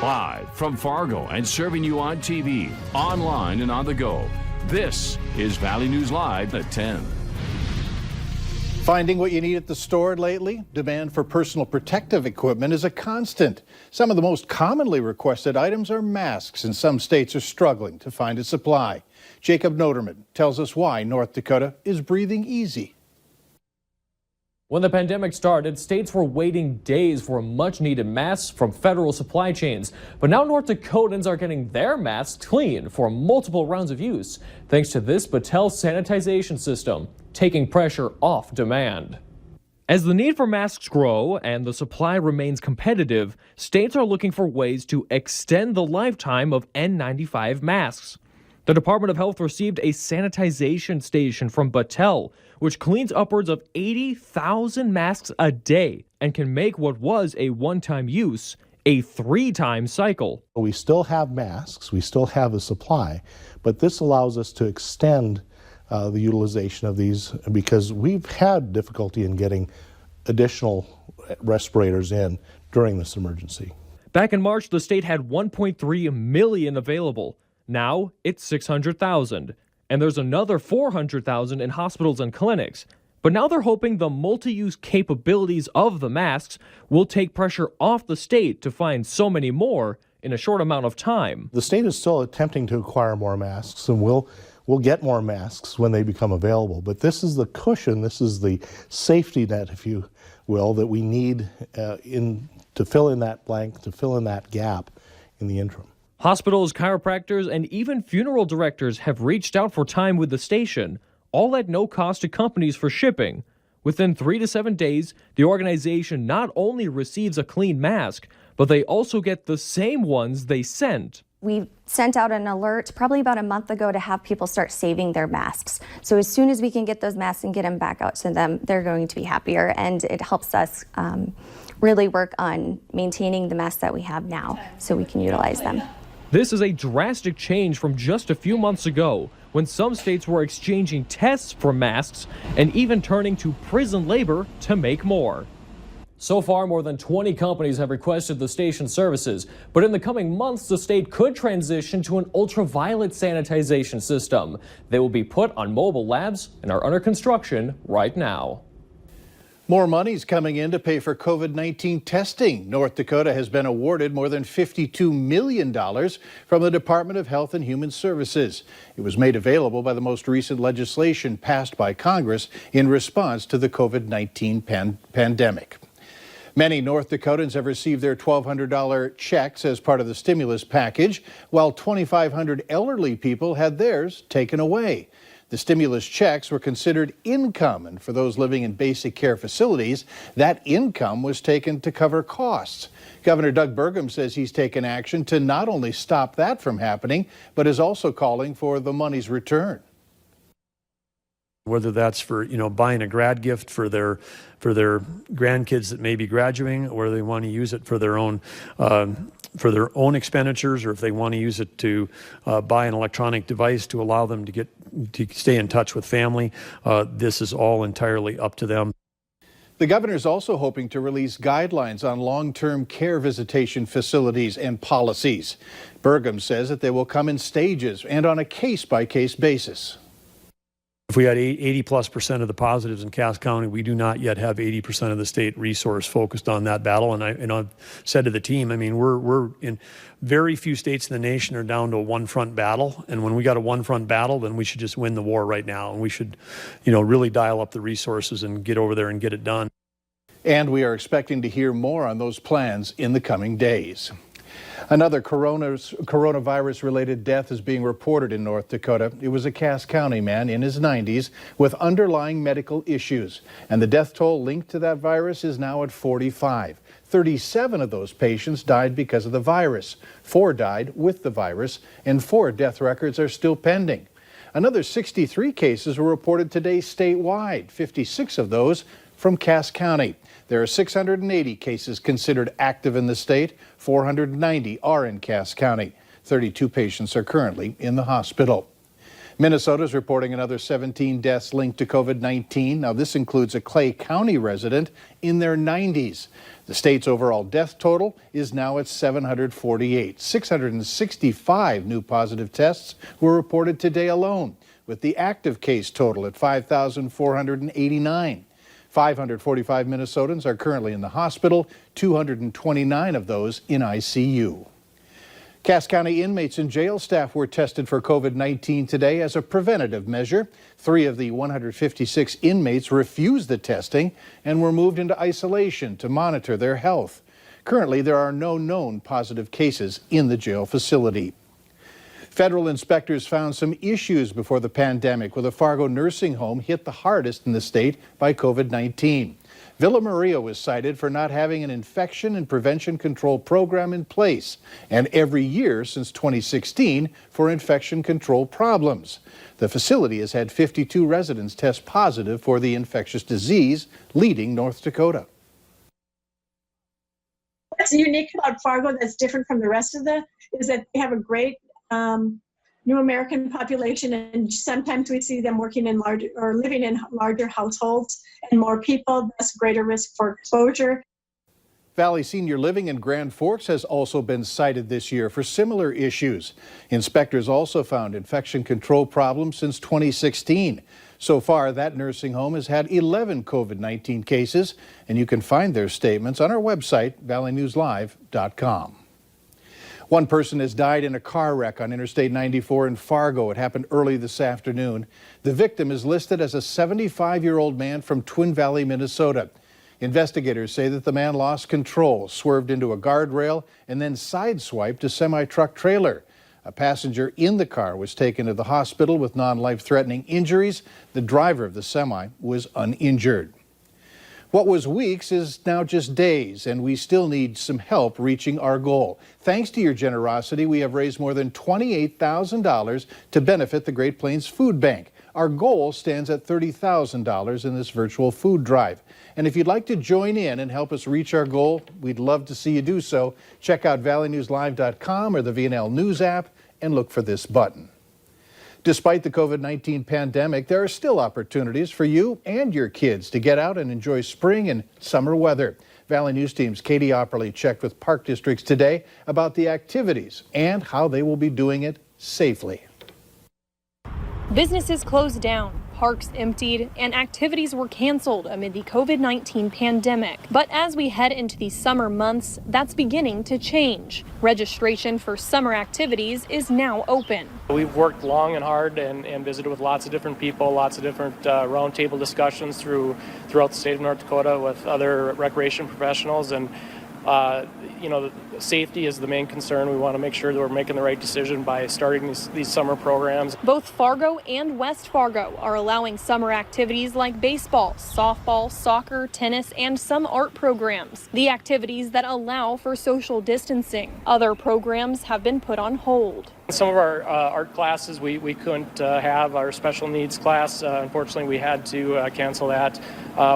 Live from Fargo and serving you on TV, online, and on the go. This is Valley News Live at 10. Finding what you need at the store lately? Demand for personal protective equipment is a constant. Some of the most commonly requested items are masks, and some states are struggling to find a supply. Jacob Noterman tells us why North Dakota is breathing easy. When the pandemic started, states were waiting days for much-needed masks from federal supply chains. But now North Dakotans are getting their masks clean for multiple rounds of use, thanks to this Battelle sanitization system, taking pressure off demand. As the need for masks grow and the supply remains competitive, states are looking for ways to extend the lifetime of N95 masks. The Department of Health received a sanitization station from Battelle, which cleans upwards of 80,000 masks a day and can make what was a one-time use a 3-time cycle. We still have masks, we still have the supply, but this allows us to extend the utilization of these because we've had difficulty in getting additional respirators in during this emergency. Back in March, the state had 1.3 million available. Now it's 600,000, and there's another 400,000 in hospitals and clinics. But now they're hoping the multi-use capabilities of the masks will take pressure off the state to find so many more in a short amount of time. The state is still attempting to acquire more masks, and we'll get more masks when they become available. But this is the cushion, this is the safety net, if you will, that we need to fill in that blank, to fill in that gap in the interim. Hospitals, chiropractors, and even funeral directors have reached out for time with the station, all at no cost to companies for shipping. Within 3 to 7 days, the organization not only receives a clean mask, but they also get the same ones they sent. We sent out an alert probably about a month ago to have people start saving their masks. So as soon as we can get those masks and get them back out to them, they're going to be happier, and it helps us really work on maintaining the masks that we have now so we can utilize them. This is a drastic change from just a few months ago, when some states were exchanging tests for masks and even turning to prison labor to make more. So far, more than 20 companies have requested the station's services, but in the coming months, the state could transition to an ultraviolet sanitization system. They will be put on mobile labs and are under construction right now. More money is coming in to pay for COVID-19 testing. North Dakota has been awarded more than $52 million from the Department of Health and Human Services. It was made available by the most recent legislation passed by Congress in response to the COVID-19 pandemic. Many North Dakotans have received their $1,200 checks as part of the stimulus package, while 2,500 elderly people had theirs taken away. The stimulus checks were considered income, and for those living in basic care facilities, that income was taken to cover costs. Governor Doug Burgum says he's taken action to not only stop that from happening, but is also calling for the money's return. Whether that's for, buying a grad gift for their grandkids that may be graduating, or they want to use it for their own expenditures, or if they want to use it to buy an electronic device to allow them to stay in touch with family. This is all entirely up to them. The governor is also hoping to release guidelines on long-term care visitation facilities and policies. Burgum says that they will come in stages and on a case-by-case basis. If we had 80+% of the positives in Cass County, we do not yet have 80% of the state resource focused on that battle. And I've said to the team, we're in very few states in the nation are down to a one-front battle. And when we got a one-front battle, then we should just win the war right now. And we should, really dial up the resources and get over there and get it done. And we are expecting to hear more on those plans in the coming days. Another coronavirus-related death is being reported in North Dakota. It was a Cass County man in his 90s with underlying medical issues. And the death toll linked to that virus is now at 45. 37 of those patients died because of the virus. 4 died with the virus, and 4 death records are still pending. Another 63 cases were reported today statewide, 56 of those from Cass County. There are 680 cases considered active in the state. 490 are in Cass County. 32 patients are currently in the hospital. Minnesota is reporting another 17 deaths linked to COVID-19. Now, this includes a Clay County resident in their 90s. The state's overall death total is now at 748. 665 new positive tests were reported today alone, with the active case total at 5,489. 545 Minnesotans are currently in the hospital, 229 of those in ICU. Cass County inmates and jail staff were tested for COVID-19 today as a preventative measure. 3 of the 156 inmates refused the testing and were moved into isolation to monitor their health. Currently, there are no known positive cases in the jail facility. Federal inspectors found some issues before the pandemic, with a Fargo nursing home hit the hardest in the state by COVID-19. Villa Maria was cited for not having an infection and prevention control program in place, and every year since 2016 for infection control problems. The facility has had 52 residents test positive for the infectious disease, leading North Dakota. What's unique about Fargo that's different from the rest of is that they have a great new American population, and sometimes we see them working in larger or living in larger households and more people, thus greater risk for exposure. Valley Senior Living in Grand Forks has also been cited this year for similar issues. Inspectors also found infection control problems since 2016. So far, that nursing home has had 11 COVID-19 cases, and you can find their statements on our website, valleynewslive.com. One person has died in a car wreck on Interstate 94 in Fargo. It happened early this afternoon. The victim is listed as a 75-year-old man from Twin Valley, Minnesota. Investigators say that the man lost control, swerved into a guardrail, and then sideswiped a semi-truck trailer. A passenger in the car was taken to the hospital with non-life-threatening injuries. The driver of the semi was uninjured. What was weeks is now just days, and we still need some help reaching our goal. Thanks to your generosity, we have raised more than $28,000 to benefit the Great Plains Food Bank. Our goal stands at $30,000 in this virtual food drive. And if you'd like to join in and help us reach our goal, we'd love to see you do so. Check out valleynewslive.com or the VNL News app and look for this button. Despite the COVID-19 pandemic, there are still opportunities for you and your kids to get out and enjoy spring and summer weather. Valley News Team's Katie Opperly checked with park districts today about the activities and how they will be doing it safely. Businesses closed down, parks emptied, and activities were canceled amid the COVID-19 pandemic. But as we head into the summer months, that's beginning to change. Registration for summer activities is now open. We've worked long and hard and visited with lots of different people, lots of different roundtable discussions throughout the state of North Dakota with other recreation professionals, and safety is the main concern. We want to make sure that we're making the right decision by starting these summer programs. Both Fargo and West Fargo are allowing summer activities like baseball, softball, soccer, tennis, and some art programs. The activities that allow for social distancing. Other programs have been put on hold. Some of our art classes we couldn't have. Our special needs class, unfortunately, we had to cancel that.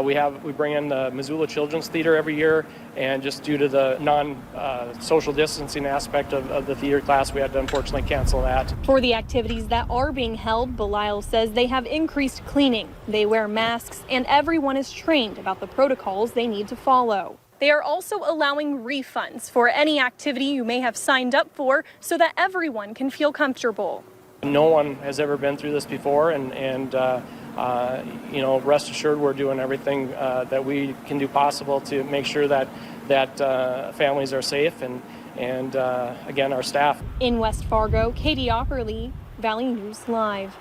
We bring in the Missoula Children's Theater every year, and just due to the non-social distancing aspect of the theater class, we had to unfortunately cancel that. For the activities that are being held, Belisle says they have increased cleaning. They wear masks, and everyone is trained about the protocols they need to follow. They are also allowing refunds for any activity you may have signed up for so that everyone can feel comfortable. No one has ever been through this before, and rest assured we're doing everything that we can do possible to make sure that families are safe and again, our staff. In West Fargo, Katie Opperly, Valley News Live.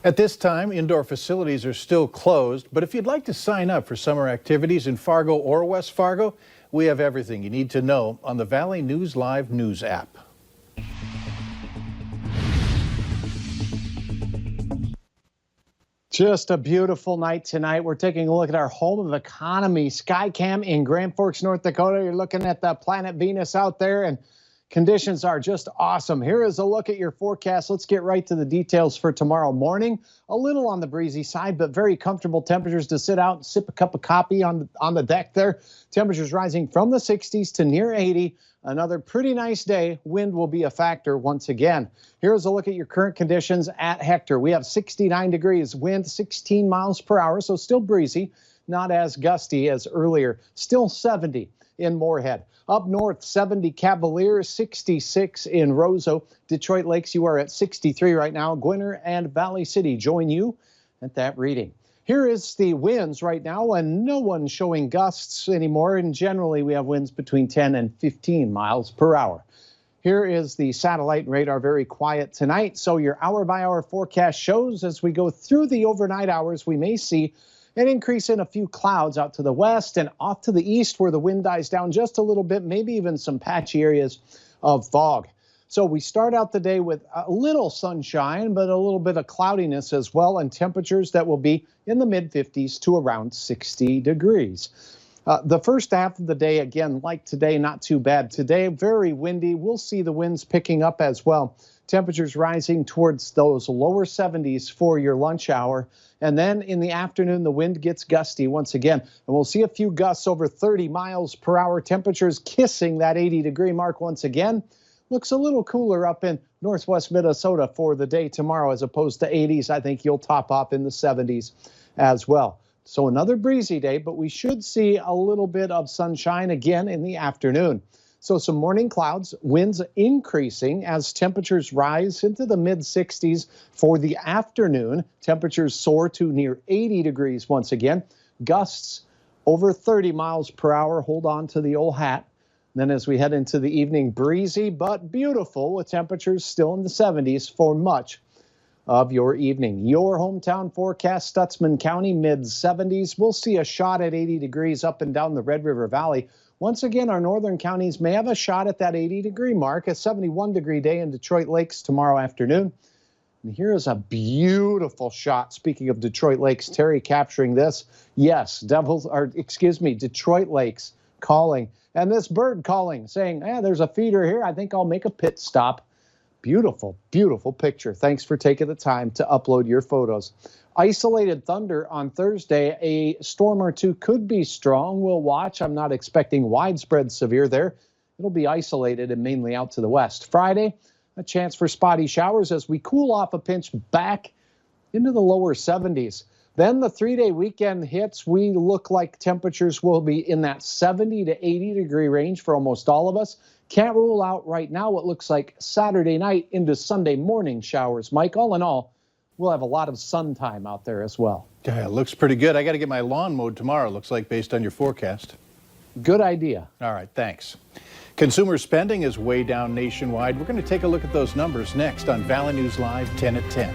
At this time, indoor facilities are still closed, but if you'd like to sign up for summer activities in Fargo or West Fargo, we have everything you need to know on the Valley News Live News app. Just a beautiful night tonight. We're taking a look at our home of economy, Skycam in Grand Forks, North Dakota. You're looking at the planet Venus out there, and Conditions are just awesome. Here is a look at your forecast. Let's get right to the details for tomorrow morning. A little on the breezy side, but very comfortable temperatures to sit out and sip a cup of coffee on the deck there. Temperatures rising from the 60s to near 80. Another pretty nice day. Wind will be a factor once again. Here's a look at your current conditions at Hector. We have 69 degrees, wind 16 miles per hour, so still breezy, not as gusty as earlier. Still 70 in Moorhead. Up north, 70 Cavalier, 66 in Roseau. Detroit Lakes, you are at 63 right now. Gwinner and Valley City join you at that reading. Here is the winds right now, and no one's showing gusts anymore. And generally, we have winds between 10 and 15 miles per hour. Here is the satellite and radar, very quiet tonight. So your hour-by-hour forecast shows as we go through the overnight hours, we may see an increase in a few clouds out to the west and off to the east where the wind dies down just a little bit, maybe even some patchy areas of fog. So we start out the day with a little sunshine, but a little bit of cloudiness as well, and temperatures that will be in the mid-50s to around 60 degrees. The first half of the day, again, like today, not too bad. Today, very windy. We'll see the winds picking up as well. Temperatures rising towards those lower 70s for your lunch hour. And then in the afternoon, the wind gets gusty once again. And we'll see a few gusts over 30 miles per hour. Temperatures kissing that 80-degree mark once again. Looks a little cooler up in northwest Minnesota for the day tomorrow as opposed to 80s. I think you'll top off in the 70s as well. So another breezy day, but we should see a little bit of sunshine again in the afternoon. So some morning clouds, winds increasing as temperatures rise into the mid-60s for the afternoon. Temperatures soar to near 80 degrees once again. Gusts over 30 miles per hour. Hold on to the old hat. Then as we head into the evening, breezy but beautiful with temperatures still in the 70s for much of your evening. Your hometown forecast, Stutsman County, mid-70s. We'll see a shot at 80 degrees up and down the Red River Valley. Once again, our northern counties may have a shot at that 80-degree mark. A 71-degree day in Detroit Lakes tomorrow afternoon. And here is a beautiful shot. Speaking of Detroit Lakes, Terry capturing this. Yes, Detroit Lakes calling. And this bird calling, saying, there's a feeder here. I think I'll make a pit stop. Beautiful, beautiful picture. Thanks for taking the time to upload your photos. Isolated thunder on Thursday. A storm or two could be strong. We'll watch. I'm not expecting widespread severe there. It'll be isolated and mainly out to the west. Friday, a chance for spotty showers as we cool off a pinch back into the lower 70s. Then the 3-day weekend hits. We look like temperatures will be in that 70 to 80 degree range for almost all of us. Can't rule out right now what looks like Saturday night into Sunday morning showers. Mike, all in all, we'll have a lot of sun time out there as well. Yeah, it looks pretty good. I got to get my lawn mowed tomorrow, looks like, based on your forecast. Good idea. All right, thanks. Consumer spending is way down nationwide. We're going to take a look at those numbers next on Valley News Live 10 at 10.